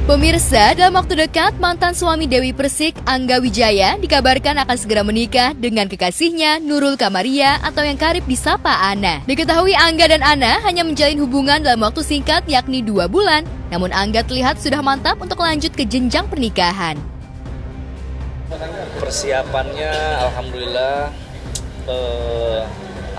Pemirsa, dalam waktu dekat, mantan suami Dewi Persik, Angga Wijaya, dikabarkan akan segera menikah dengan kekasihnya Nurul Kamaria atau yang karib disapa Ana. Diketahui Angga dan Ana hanya menjalin hubungan dalam waktu singkat yakni 2 bulan, namun Angga terlihat sudah mantap untuk lanjut ke jenjang pernikahan. Persiapannya alhamdulillah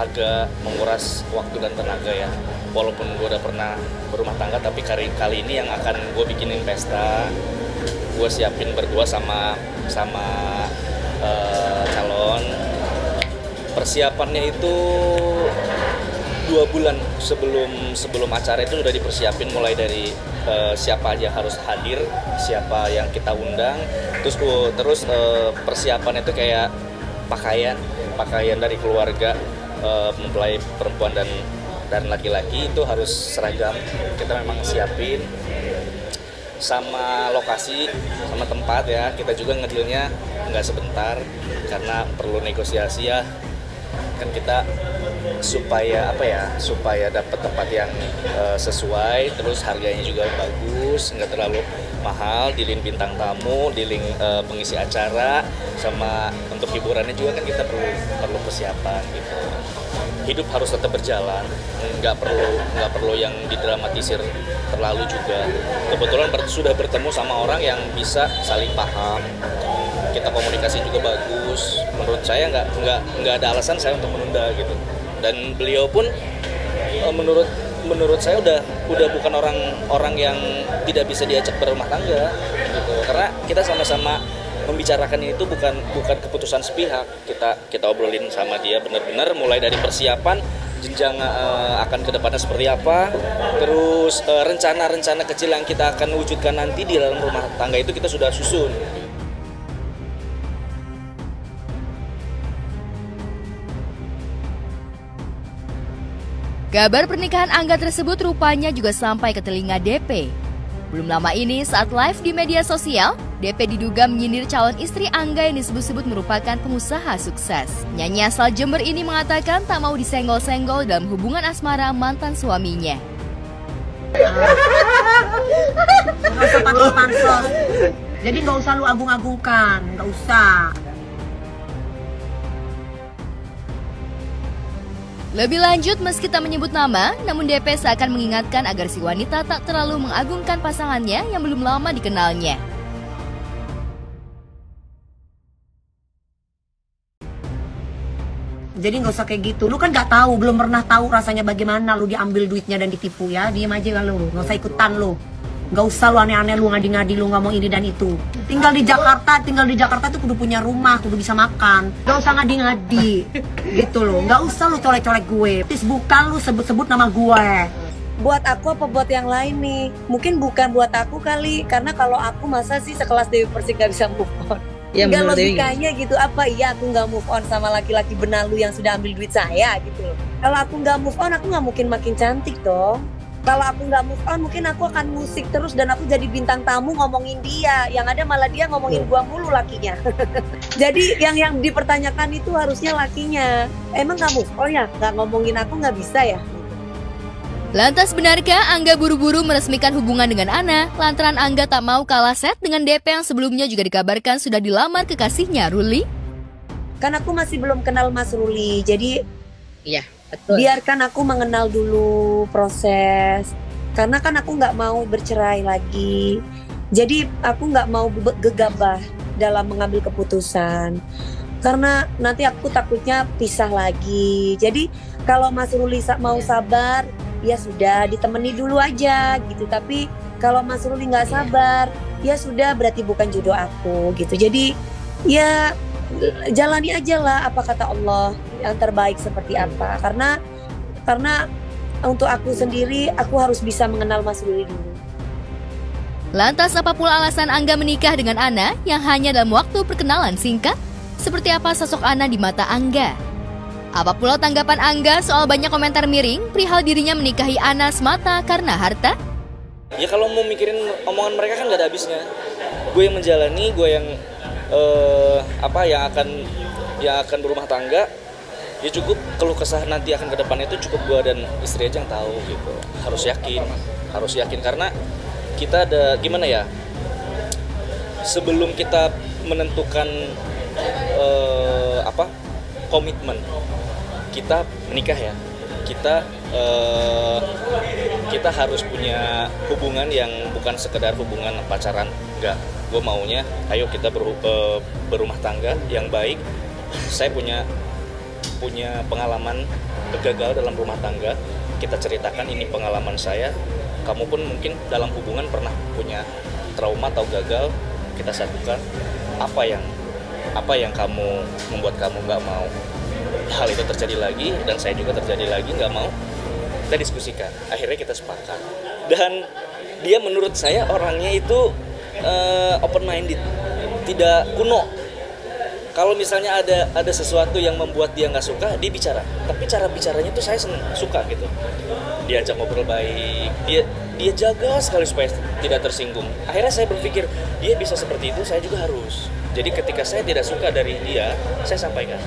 agak menguras waktu dan tenaga ya. Walaupun gue udah pernah berumah tangga, tapi kali ini yang akan gue bikinin pesta, gue siapin berdua sama calon. Persiapannya itu 2 bulan sebelum acara itu udah dipersiapin, mulai dari siapa aja harus hadir, siapa yang kita undang, terus persiapan itu kayak pakaian dari keluarga, mempelai perempuan dan laki-laki itu harus seragam. Kita memang siapin sama lokasi, sama tempat ya. Kita juga ngedilnya nggak sebentar karena perlu negosiasi ya. Kan kita supaya dapat tempat yang sesuai, terus harganya juga bagus, nggak terlalu mahal, dealing bintang tamu, dealing pengisi acara, sama untuk hiburannya juga kan kita perlu persiapan gitu. Hidup harus tetap berjalan, nggak perlu yang didramatisir terlalu juga. Kebetulan sudah bertemu sama orang yang bisa saling paham, kita komunikasi juga bagus. Menurut saya nggak ada alasan saya untuk menunda gitu. Dan beliau pun menurut saya udah bukan orang yang tidak bisa diajak berumah tangga gitu. Karena kita sama-sama membicarakan ini tuh bukan keputusan sepihak. Kita obrolin sama dia benar-benar mulai dari persiapan jenjang akan ke depannya seperti apa, terus rencana-rencana kecil yang kita akan wujudkan nanti di dalam rumah tangga itu kita sudah susun. Kabar pernikahan Angga tersebut rupanya juga sampai ke telinga DP. Belum lama ini saat live di media sosial, DP diduga menyindir calon istri Angga yang disebut-sebut merupakan pengusaha sukses. Penyanyi asal Jember ini mengatakan tak mau disenggol-senggol dalam hubungan asmara mantan suaminya. Nggak usah pansos. Jadi nggak usah lu agung-agungkan, nggak usah. Lebih lanjut, meski tak menyebut nama, namun DP seakan mengingatkan agar si wanita tak terlalu mengagungkan pasangannya yang belum lama dikenalnya. Jadi nggak usah kayak gitu. Lu kan nggak tahu, belum pernah tahu rasanya bagaimana lu diambil duitnya dan ditipu ya. Diem aja kan lu, nggak usah ikutan lu. Nggak usah lu aneh-aneh, lu ngadi-ngadi, lu nggak mau ini dan itu. Tinggal di Jakarta tuh kudu punya rumah, kudu bisa makan. Nggak usah ngadi-ngadi, gitu loh. Nggak usah lu colek-colek gue. Please bukan lu sebut-sebut nama gue. Buat aku apa buat yang lain nih? Mungkin bukan buat aku kali, karena kalau aku masa sih sekelas Dewi Persik gak bisa move on. Ya, nggak logikanya gitu, apa iya aku nggak move on sama laki-laki benalu yang sudah ambil duit saya gitu loh. Kalau aku nggak move on, aku nggak mungkin makin cantik dong. Kalau aku nggak move on, mungkin aku akan musik terus dan aku jadi bintang tamu ngomongin dia. Yang ada malah dia ngomongin gua mulu lakinya. Jadi yang dipertanyakan itu harusnya lakinya. Emang nggak move on ya? Nggak ngomongin aku nggak bisa ya? Lantas benarkah Angga buru-buru meresmikan hubungan dengan Ana lantaran Angga tak mau kalah set dengan DP yang sebelumnya juga dikabarkan sudah dilamar kekasihnya Ruli? Kan aku masih belum kenal Mas Ruli, jadi iya. Betul. Biarkan aku mengenal dulu proses, karena kan aku nggak mau bercerai lagi. Jadi aku nggak mau gegabah dalam mengambil keputusan, karena nanti aku takutnya pisah lagi. Jadi kalau Mas Ruli mau sabar, ya sudah ditemani dulu aja gitu. Tapi kalau Mas Ruli nggak sabar, ya sudah berarti bukan jodoh aku gitu. Jadi ya jalani aja lah apa kata Allah yang terbaik seperti apa, karena untuk aku sendiri aku harus bisa mengenal Mas Ruli dulu. Lantas apa pula alasan Angga menikah dengan Ana yang hanya dalam waktu perkenalan singkat? Seperti apa sosok Ana di mata Angga? Apa pula tanggapan Angga soal banyak komentar miring perihal dirinya menikahi Ana semata karena harta? Ya kalau mau mikirin omongan mereka kan gak ada habisnya. Gue yang menjalani, gue yang yang akan berumah tangga, ya cukup keluh kesah nanti akan ke depannya itu cukup gue dan istri aja yang tahu gitu. Harus yakin karena kita ada gimana ya, sebelum kita menentukan komitmen kita menikah ya, kita harus punya hubungan yang bukan sekedar hubungan pacaran, enggak. Gue maunya ayo kita berumah tangga yang baik. Saya punya pengalaman gagal dalam rumah tangga, kita ceritakan ini pengalaman saya. Kamu pun mungkin dalam hubungan pernah punya trauma atau gagal, kita satukan apa yang kamu membuat kamu nggak mau hal itu terjadi lagi, dan saya juga terjadi lagi nggak mau. Kita diskusikan, akhirnya kita sepakat, dan dia menurut saya orangnya itu open minded, tidak kuno. Kalau misalnya ada sesuatu yang membuat dia nggak suka, dia bicara. Tapi cara bicaranya tuh saya suka gitu. Diajak ngobrol baik, dia jaga sekali supaya tidak tersinggung. Akhirnya saya berpikir dia bisa seperti itu, saya juga harus. Jadi ketika saya tidak suka dari dia, saya sampaikan.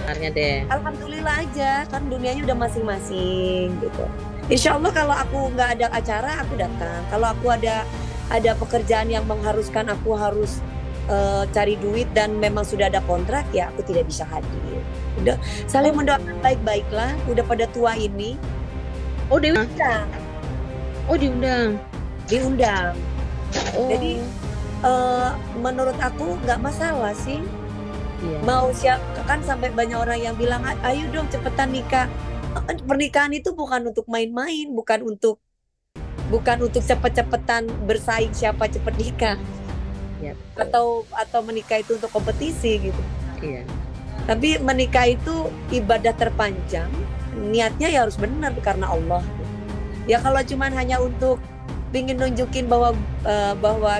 Alhamdulillah aja, kan dunianya udah masing-masing gitu. Insya Allah kalau aku nggak ada acara, aku datang. Kalau aku ada pekerjaan yang mengharuskan aku harus cari duit dan memang sudah ada kontrak, ya aku tidak bisa hadir. Udah saling mendoakan baik-baiklah. Udah pada tua ini. Oh, diundang. Diundang. Oh. Jadi menurut aku nggak masalah sih. Iya. Mau siapa, kan sampai banyak orang yang bilang ayo dong cepetan nikah. Pernikahan itu bukan untuk main-main, bukan untuk cepet-cepetan bersaing siapa cepet nikah. Ya, atau menikah itu untuk kompetisi gitu. Iya. Tapi menikah itu ibadah terpanjang, niatnya ya harus benar karena Allah. Ya kalau cuman hanya untuk ingin nunjukin bahwa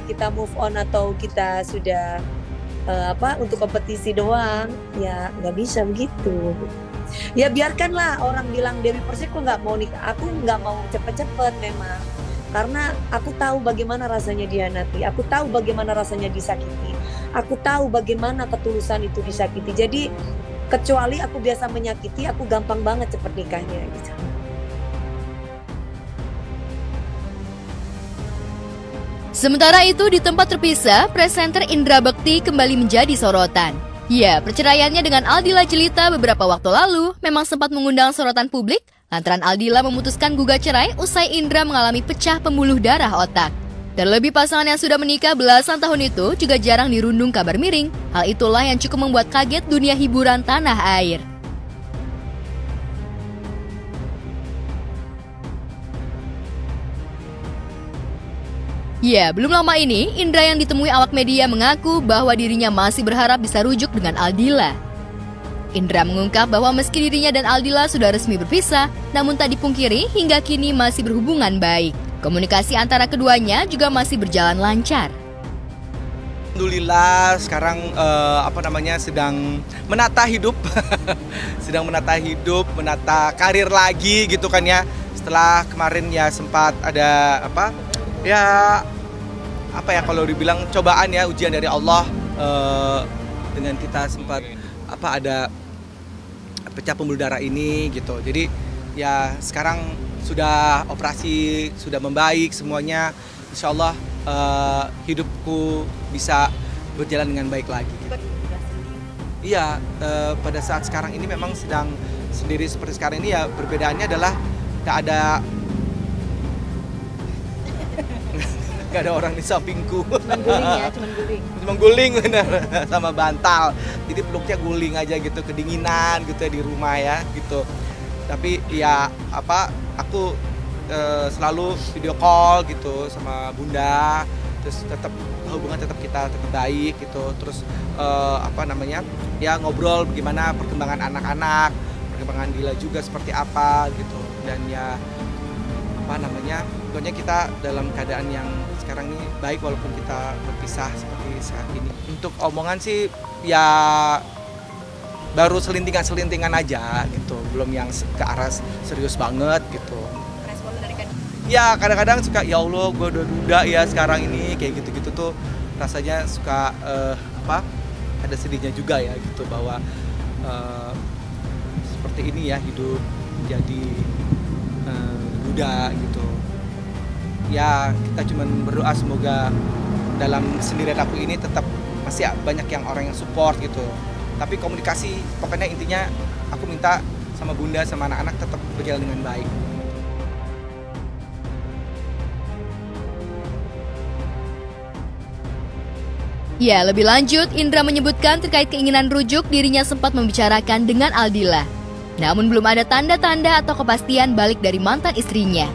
kita move on atau kita sudah untuk kompetisi doang, ya nggak bisa begitu. Ya biarkanlah orang bilang Dewi Persik kok nggak mau nikah. Aku nggak mau cepet-cepet memang. Karena aku tahu bagaimana rasanya dihianati, aku tahu bagaimana rasanya disakiti, aku tahu bagaimana ketulusan itu disakiti. Jadi kecuali aku biasa menyakiti, aku gampang banget cepet nikahnya gitu. Sementara itu di tempat terpisah, presenter Indra Bekti kembali menjadi sorotan. Ya, perceraiannya dengan Aldila Jelita beberapa waktu lalu memang sempat mengundang sorotan publik lantaran Aldila memutuskan gugat cerai usai Indra mengalami pecah pembuluh darah otak. Terlebih pasangan yang sudah menikah belasan tahun itu juga jarang dirundung kabar miring. Hal itulah yang cukup membuat kaget dunia hiburan tanah air. Ya, belum lama ini, Indra yang ditemui awak media mengaku bahwa dirinya masih berharap bisa rujuk dengan Aldila. Indra mengungkap bahwa meski dirinya dan Aldila sudah resmi berpisah, namun tak dipungkiri hingga kini masih berhubungan baik. Komunikasi antara keduanya juga masih berjalan lancar. Alhamdulillah sekarang sedang menata hidup, menata karir lagi gitu kan ya. Setelah kemarin ya sempat ada kalau dibilang cobaan ya, ujian dari Allah, dengan kita sempat ada pecah pembuluh darah ini gitu. Jadi ya sekarang sudah operasi, sudah membaik semuanya. Insya Allah hidupku bisa berjalan dengan baik lagi. Iya, pada saat sekarang ini memang sedang sendiri seperti sekarang ini ya. Perbedaannya adalah gak ada orang di sampingku. Cuma guling bener sama bantal. Jadi peluknya guling aja gitu, kedinginan gitu ya di rumah ya gitu. Tapi ya aku selalu video call gitu sama bunda, terus hubungan kita tetap baik gitu. Terus ya ngobrol bagaimana perkembangan anak-anak, perkembangan Dila juga seperti apa gitu. Dan ya pokoknya kita dalam keadaan yang sekarang ini baik walaupun kita berpisah seperti saat ini. Untuk omongan sih ya baru selintingan aja gitu, belum yang ke arah serius banget gitu. Respon dari kan? Ya kadang-kadang suka ya Allah gue udah duda ya sekarang ini kayak gitu-gitu tuh rasanya suka ada sedihnya juga ya gitu, bahwa seperti ini ya hidup jadi duda gitu. Ya kita cuma berdoa semoga dalam sendirian aku ini tetap masih banyak yang orang yang support gitu. Tapi komunikasi, pokoknya intinya aku minta sama bunda sama anak-anak tetap berjalan dengan baik. Ya, lebih lanjut, Indra menyebutkan terkait keinginan rujuk dirinya sempat membicarakan dengan Aldila. Namun belum ada tanda-tanda atau kepastian balik dari mantan istrinya.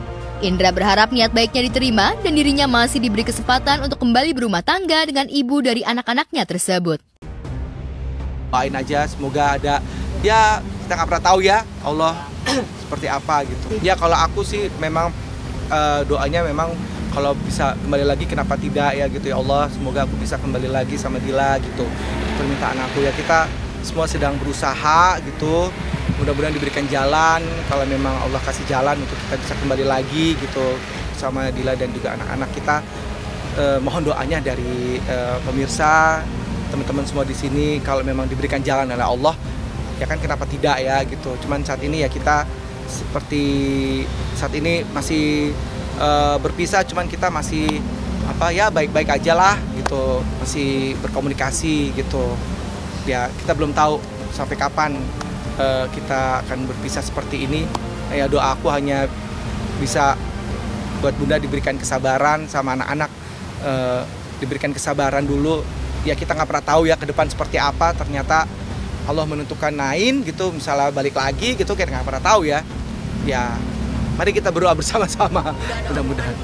Indra berharap niat baiknya diterima dan dirinya masih diberi kesempatan untuk kembali berumah tangga dengan ibu dari anak-anaknya tersebut. Doain aja, semoga ada, ya kita nggak pernah tahu ya Allah seperti apa gitu. Ya kalau aku sih memang doanya memang kalau bisa kembali lagi kenapa tidak ya gitu ya Allah, semoga aku bisa kembali lagi sama Dila gitu. Permintaan aku ya, kita semua sedang berusaha gitu. Mudah-mudahan diberikan jalan, kalau memang Allah kasih jalan untuk kita bisa kembali lagi gitu sama Dila dan juga anak-anak kita. Mohon doanya dari pemirsa, teman-teman semua di sini, kalau memang diberikan jalan oleh Allah, ya kan kenapa tidak ya gitu. Cuman saat ini ya kita seperti saat ini masih berpisah, cuman kita masih baik-baik aja lah gitu, masih berkomunikasi gitu. Ya kita belum tahu sampai kapan kita akan berpisah seperti ini. Ya doa aku hanya bisa buat bunda diberikan kesabaran sama anak-anak, diberikan kesabaran dulu. Ya kita nggak pernah tahu ya ke depan seperti apa. Ternyata Allah menentukan lain gitu, misalnya balik lagi gitu, kita nggak pernah tahu ya. Ya mari kita berdoa bersama-sama, mudah-mudahan.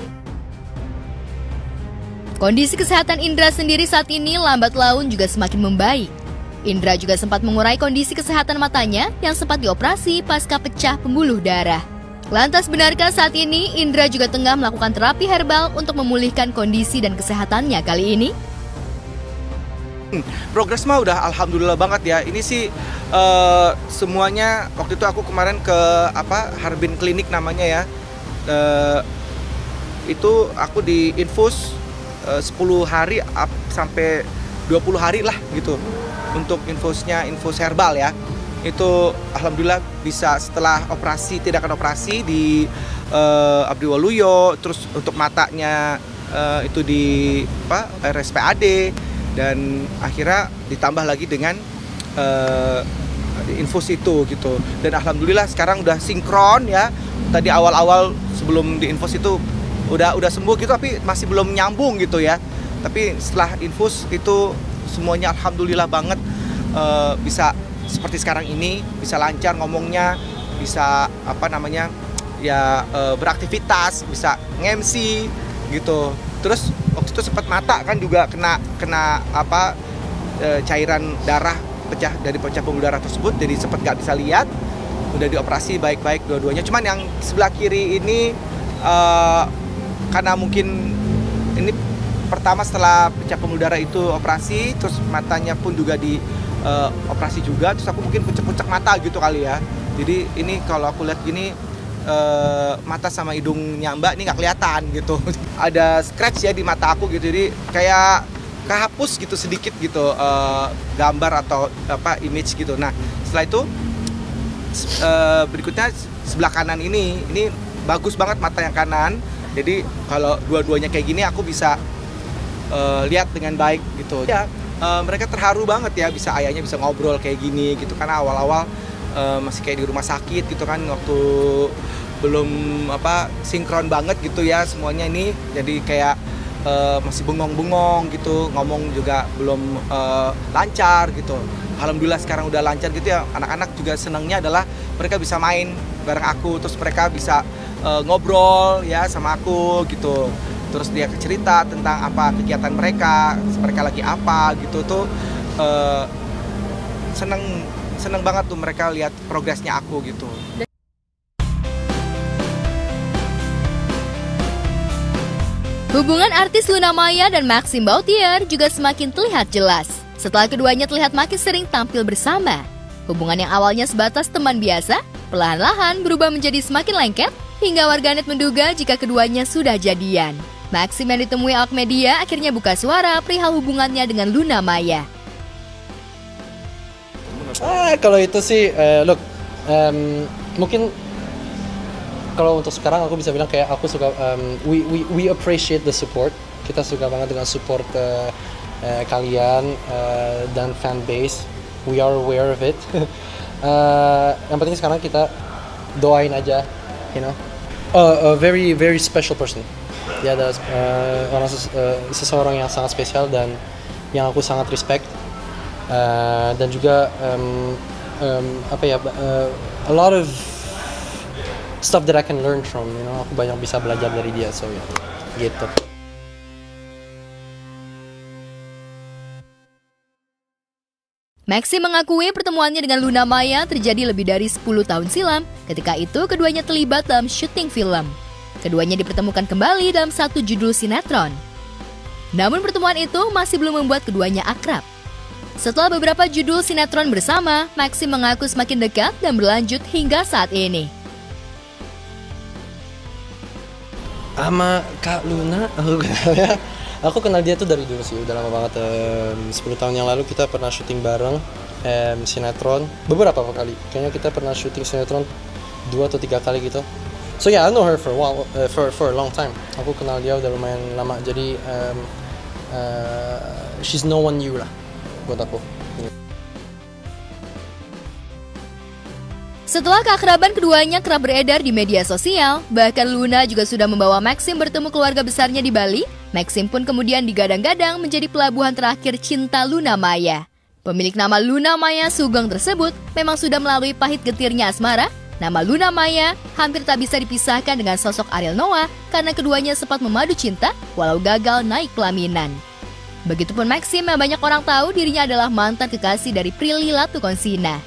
Kondisi kesehatan Indra sendiri saat ini lambat laun juga semakin membaik. Indra juga sempat mengurai kondisi kesehatan matanya yang sempat dioperasi pasca pecah pembuluh darah. Lantas benarkah saat ini Indra juga tengah melakukan terapi herbal untuk memulihkan kondisi dan kesehatannya kali ini? Progres mah udah alhamdulillah banget ya. Ini sih semuanya waktu itu aku kemarin ke Harbin Klinik namanya ya. Itu aku diinfus 10 hari sampai 20 hari lah gitu. Untuk infus herbal ya. Itu alhamdulillah bisa setelah tindakan operasi di Abdi Waluyo, terus untuk matanya itu di RSPAD, dan akhirnya ditambah lagi dengan infus itu gitu. Dan alhamdulillah sekarang udah sinkron ya. Tadi awal-awal sebelum diinfus itu udah sembuh gitu, tapi masih belum nyambung gitu ya. Tapi setelah infus itu semuanya alhamdulillah banget, bisa seperti sekarang ini, bisa lancar ngomongnya, bisa beraktivitas, bisa nge-MC gitu. Terus waktu itu sempat mata kan juga kena cairan darah pecah pembuluh darah tersebut, jadi sempat nggak bisa lihat. Udah dioperasi baik-baik dua-duanya. Cuman yang sebelah kiri ini karena mungkin ini pertama setelah pecah pembuluh darah itu operasi, terus matanya pun juga di operasi juga, terus aku mungkin pucek-pucek mata gitu kali ya. Jadi ini kalau aku lihat gini, mata sama hidungnya Mbak ini nggak kelihatan gitu. Ada scratch ya di mata aku gitu, jadi kayak kehapus gitu sedikit gitu gambar atau image gitu. Nah setelah itu berikutnya sebelah kanan ini bagus banget mata yang kanan. Jadi kalau dua-duanya kayak gini aku bisa lihat dengan baik gitu ya. Mereka terharu banget ya, ayahnya bisa ngobrol kayak gini gitu, karena awal-awal masih kayak di rumah sakit gitu kan, waktu belum sinkron banget gitu ya semuanya ini. Jadi kayak masih bengong-bengong gitu, ngomong juga belum lancar gitu. Alhamdulillah sekarang udah lancar gitu ya. Anak-anak juga senangnya adalah mereka bisa main bareng aku, terus mereka bisa ngobrol ya sama aku gitu. Terus dia cerita tentang apa kegiatan mereka lagi apa gitu tuh. Seneng banget tuh mereka lihat progresnya aku gitu. Hubungan artis Luna Maya dan Maxim Bautier juga semakin terlihat jelas setelah keduanya terlihat makin sering tampil bersama. Hubungan yang awalnya sebatas teman biasa, perlahan-lahan berubah menjadi semakin lengket hingga warganet menduga jika keduanya sudah jadian. Maxim yang ditemui awak media akhirnya buka suara perihal hubungannya dengan Luna Maya. Kalau itu sih, mungkin kalau untuk sekarang aku bisa bilang kayak aku suka, we appreciate the support. Kita suka banget dengan support kalian dan fan base. We are aware of it. Yang penting sekarang kita doain aja, you know. A very very special person. Dia adalah seseorang yang sangat spesial dan yang aku sangat respect. Dan juga a lot of stuff that I can learn from, you know. Aku banyak bisa belajar dari dia, so ya, gitu. Maxim mengakui pertemuannya dengan Luna Maya terjadi lebih dari 10 tahun silam. Ketika itu, keduanya terlibat dalam syuting film. Keduanya dipertemukan kembali dalam satu judul sinetron. Namun pertemuan itu masih belum membuat keduanya akrab. Setelah beberapa judul sinetron bersama, Maxim mengaku semakin dekat dan berlanjut hingga saat ini. Sama Kak Luna, aku kenal dia tuh dari dulu sih, udah lama banget. 10 tahun yang lalu kita pernah syuting bareng sinetron beberapa kali. Kayaknya kita pernah syuting sinetron 2 atau 3 kali gitu. So yeah, I know her for a while, for a long time. Aku kenal dia udah lumayan lama, jadi she's no one new lah buat aku. Setelah keakraban keduanya kerap beredar di media sosial, bahkan Luna juga sudah membawa Maxim bertemu keluarga besarnya di Bali. Maxim pun kemudian digadang-gadang menjadi pelabuhan terakhir cinta Luna Maya. Pemilik nama Luna Maya Sugeng tersebut memang sudah melalui pahit getirnya asmara. Nama Luna Maya hampir tak bisa dipisahkan dengan sosok Ariel Noah karena keduanya sempat memadu cinta walau gagal naik pelaminan. Begitupun Maxim yang banyak orang tahu dirinya adalah mantan kekasih dari Prilly Latukonsina.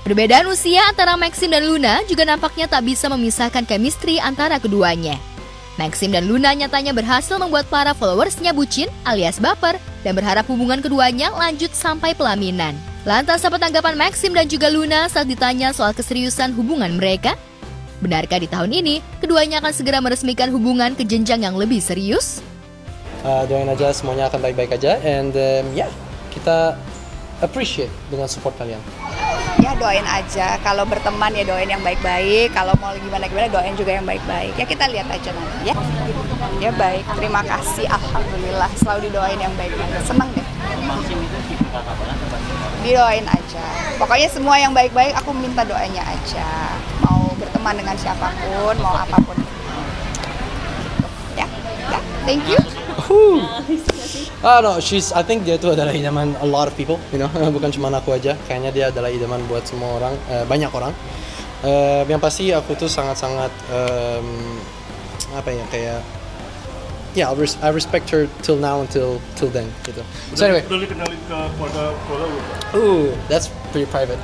Perbedaan usia antara Maxim dan Luna juga nampaknya tak bisa memisahkan chemistry antara keduanya. Maxim dan Luna nyatanya berhasil membuat para followersnya bucin alias baper dan berharap hubungan keduanya lanjut sampai pelaminan. Lantas apa tanggapan Maxim dan juga Luna saat ditanya soal keseriusan hubungan mereka? Benarkah di tahun ini keduanya akan segera meresmikan hubungan ke jenjang yang lebih serius? Doain aja semuanya akan baik-baik aja, and kita appreciate dengan support kalian. Ya doain aja, kalau berteman ya doain yang baik-baik, kalau mau gimana-gimana doain juga yang baik-baik. Ya kita lihat aja nanti ya. Ya baik, terima kasih, alhamdulillah selalu didoain yang baik-baik. Senang deh. Didoain aja. Pokoknya semua yang baik-baik aku minta doanya aja. Mau berteman dengan siapapun, mau apapun. Ya, thank you. No, I think dia tuh adalah idaman a lot of people, you know, bukan cuma aku aja. Kayaknya dia adalah idaman buat semua orang, banyak orang. Yang pasti aku tuh sangat-sangat I respect her till now till then, gitu. So anyway. Udah dikenalin ke keluarga lo? That's pretty private.